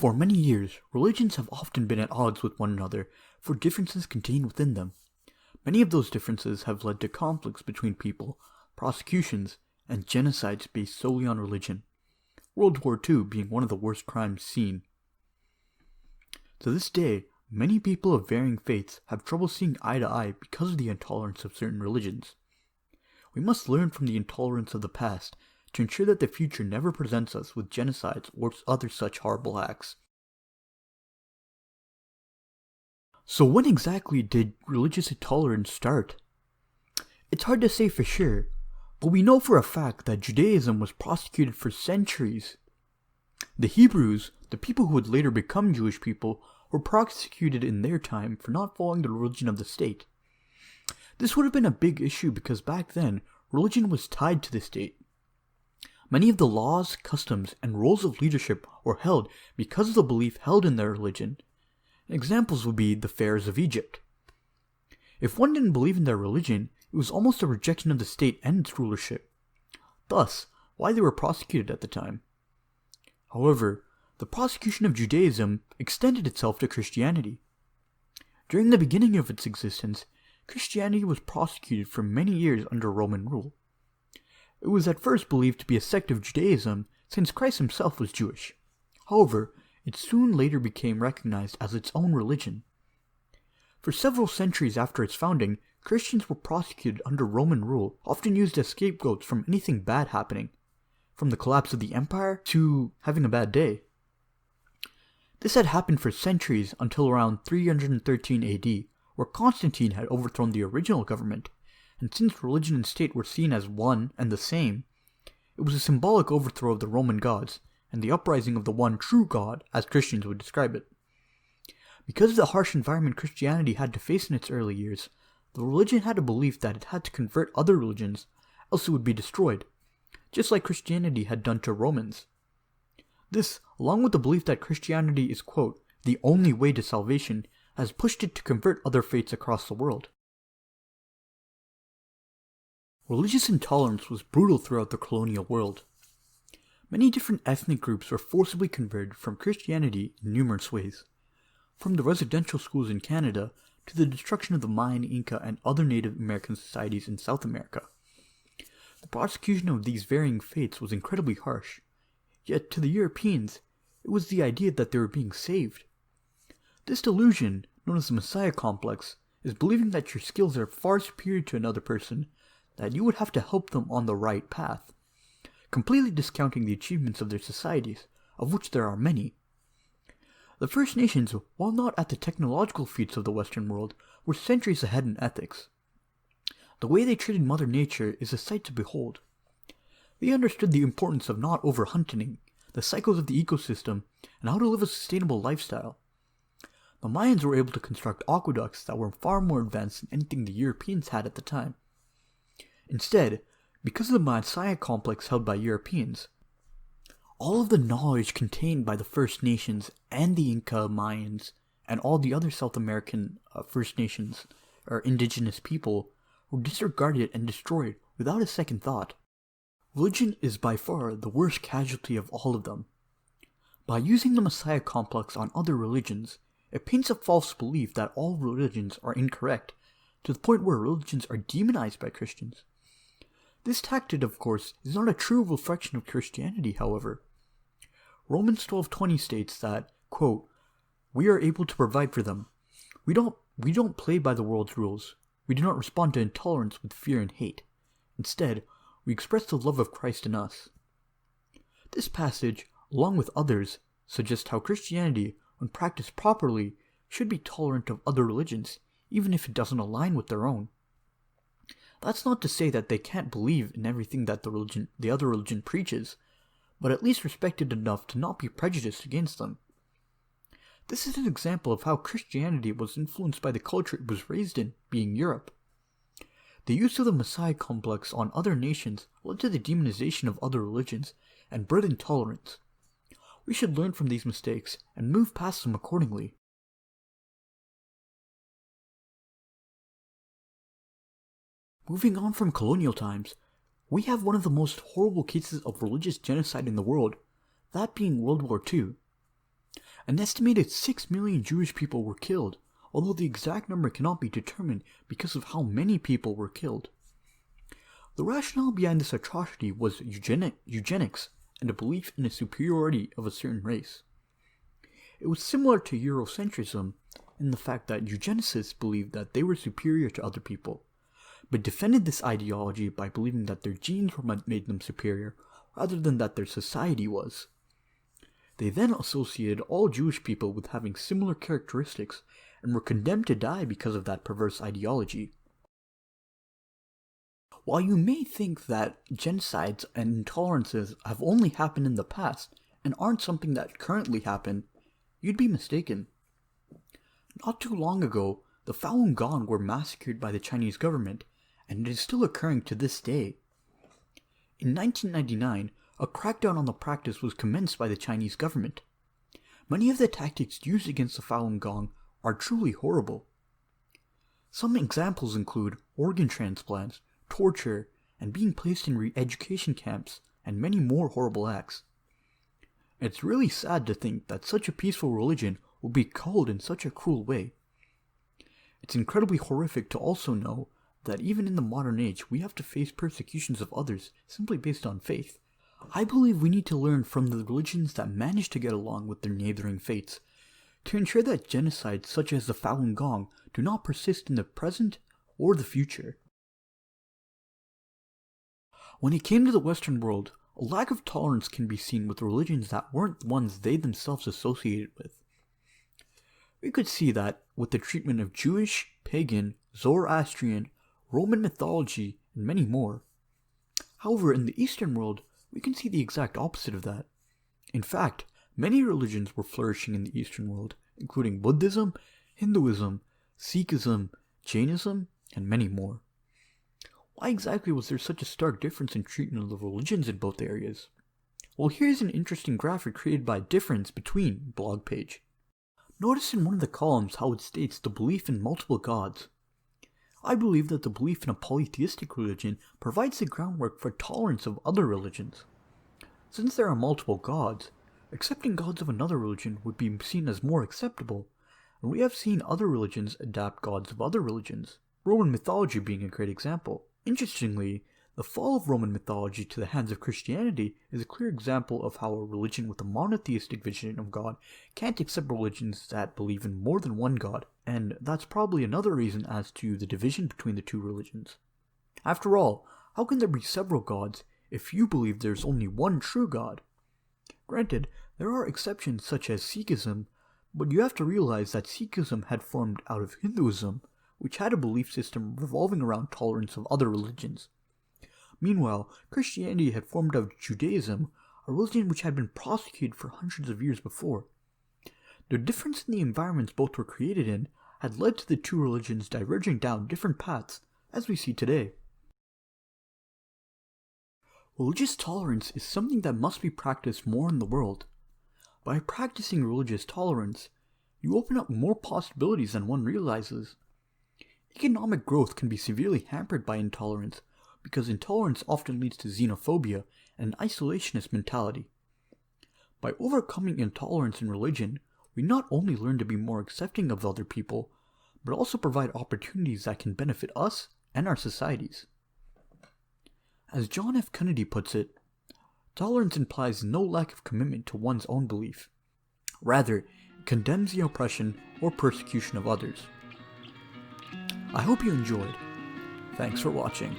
For many years, religions have often been at odds with one another for differences contained within them. Many of those differences have led to conflicts between people, prosecutions, and genocides based solely on religion, World War II being one of the worst crimes seen. To this day, many people of varying faiths have trouble seeing eye to eye because of the intolerance of certain religions. We must learn from the intolerance of the past to ensure that the future never presents us with genocides or other such horrible acts. So when exactly did religious intolerance start? It's hard to say for sure, but we know for a fact that Judaism was prosecuted for centuries. The Hebrews, the people who would later become Jewish people, were prosecuted in their time for not following the religion of the state. This would have been a big issue because back then, religion was tied to the state. Many of the laws, customs, and roles of leadership were held because of the belief held in their religion. Examples would be the pharaohs of Egypt. If one didn't believe in their religion, it was almost a rejection of the state and its rulership. Thus, why they were prosecuted at the time. However, the prosecution of Judaism extended itself to Christianity. During the beginning of its existence, Christianity was prosecuted for many years under Roman rule. It was at first believed to be a sect of Judaism since Christ himself was Jewish. However, it soon later became recognized as its own religion. For several centuries after its founding, Christians were prosecuted under Roman rule, often used as scapegoats from anything bad happening, from the collapse of the empire to having a bad day. This had happened for centuries until around 313 AD, where Constantine had overthrown the original government, and since religion and state were seen as one and the same, it was a symbolic overthrow of the Roman gods, and the uprising of the one true God, as Christians would describe it. Because of the harsh environment Christianity had to face in its early years, the religion had a belief that it had to convert other religions, else it would be destroyed, just like Christianity had done to Romans. This, along with the belief that Christianity is, quote, the only way to salvation, has pushed it to convert other faiths across the world. Religious intolerance was brutal throughout the colonial world. Many different ethnic groups were forcibly converted from Christianity in numerous ways, from the residential schools in Canada to the destruction of the Mayan, Inca, and other Native American societies in South America. The prosecution of these varying faiths was incredibly harsh, yet to the Europeans, it was the idea that they were being saved. This delusion, known as the Messiah complex, is believing that your skills are far superior to another person, that you would have to help them on the right path, completely discounting the achievements of their societies, of which there are many. The First Nations, while not at the technological feats of the Western world, were centuries ahead in ethics. The way they treated Mother Nature is a sight to behold. They understood the importance of not overhunting, the cycles of the ecosystem, and how to live a sustainable lifestyle. The Mayans were able to construct aqueducts that were far more advanced than anything the Europeans had at the time. Instead, because of the Messiah complex held by Europeans, all of the knowledge contained by the First Nations and the Inca Mayans and all the other South American First Nations or indigenous people were disregarded and destroyed without a second thought. Religion is by far the worst casualty of all of them. By using the Messiah complex on other religions, it paints a false belief that all religions are incorrect, to the point where religions are demonized by Christians. This tactic, of course, is not a true reflection of Christianity, however. Romans 12:20 states that, quote, we are able to provide for them. We don't play by the world's rules. We do not respond to intolerance with fear and hate. Instead, we express the love of Christ in us. This passage, along with others, suggests how Christianity, when practiced properly, should be tolerant of other religions, even if it doesn't align with their own. That's not to say that they can't believe in everything that the other religion preaches, but at least respect it enough to not be prejudiced against them. This is an example of how Christianity was influenced by the culture it was raised in, being Europe. The use of the Messiah complex on other nations led to the demonization of other religions and bred intolerance. We should learn from these mistakes and move past them accordingly. Moving on from colonial times, we have one of the most horrible cases of religious genocide in the world, that being World War II. An estimated 6 million Jewish people were killed, although the exact number cannot be determined because of how many people were killed. The rationale behind this atrocity was eugenics and a belief in the superiority of a certain race. It was similar to Eurocentrism in the fact that eugenicists believed that they were superior to other people, but defended this ideology by believing that their genes were what made them superior, rather than that their society was. They then associated all Jewish people with having similar characteristics and were condemned to die because of that perverse ideology. While you may think that genocides and intolerances have only happened in the past and aren't something that currently happen, you'd be mistaken. Not too long ago, the Falun Gong were massacred by the Chinese government, and it is still occurring to this day. In 1999, a crackdown on the practice was commenced by the Chinese government. Many of the tactics used against the Falun Gong are truly horrible. Some examples include organ transplants, torture, and being placed in re-education camps, and many more horrible acts. It's really sad to think that such a peaceful religion will be culled in such a cruel way. It's incredibly horrific to also know that even in the modern age we have to face persecutions of others simply based on faith. I believe we need to learn from the religions that manage to get along with their neighboring faiths, to ensure that genocides such as the Falun Gong do not persist in the present or the future. When it came to the Western world, a lack of tolerance can be seen with religions that weren't the ones they themselves associated with. We could see that with the treatment of Jewish, pagan, Zoroastrian, Roman mythology, and many more. However, in the Eastern world, we can see the exact opposite of that. In fact, many religions were flourishing in the Eastern world, including Buddhism, Hinduism, Sikhism, Jainism, and many more. Why exactly was there such a stark difference in treatment of the religions in both areas? Well, here's an interesting graphic created by difference between blog page. Notice in one of the columns how it states the belief in multiple gods. I believe that the belief in a polytheistic religion provides the groundwork for tolerance of other religions. Since there are multiple gods, accepting gods of another religion would be seen as more acceptable, and we have seen other religions adapt gods of other religions, Roman mythology being a great example. Interestingly, the fall of Roman mythology to the hands of Christianity is a clear example of how a religion with a monotheistic vision of God can't accept religions that believe in more than one God, and that's probably another reason as to the division between the two religions. After all, how can there be several gods if you believe there's only one true God? Granted, there are exceptions such as Sikhism, but you have to realize that Sikhism had formed out of Hinduism, which had a belief system revolving around tolerance of other religions. Meanwhile, Christianity had formed out of Judaism, a religion which had been prosecuted for hundreds of years before. The difference in the environments both were created in had led to the two religions diverging down different paths, as we see today. Religious tolerance is something that must be practiced more in the world. By practicing religious tolerance, you open up more possibilities than one realizes. Economic growth can be severely hampered by intolerance, because intolerance often leads to xenophobia and an isolationist mentality. By overcoming intolerance in religion, we not only learn to be more accepting of other people, but also provide opportunities that can benefit us and our societies. As John F. Kennedy puts it, tolerance implies no lack of commitment to one's own belief. Rather, it condemns the oppression or persecution of others. I hope you enjoyed. Thanks for watching.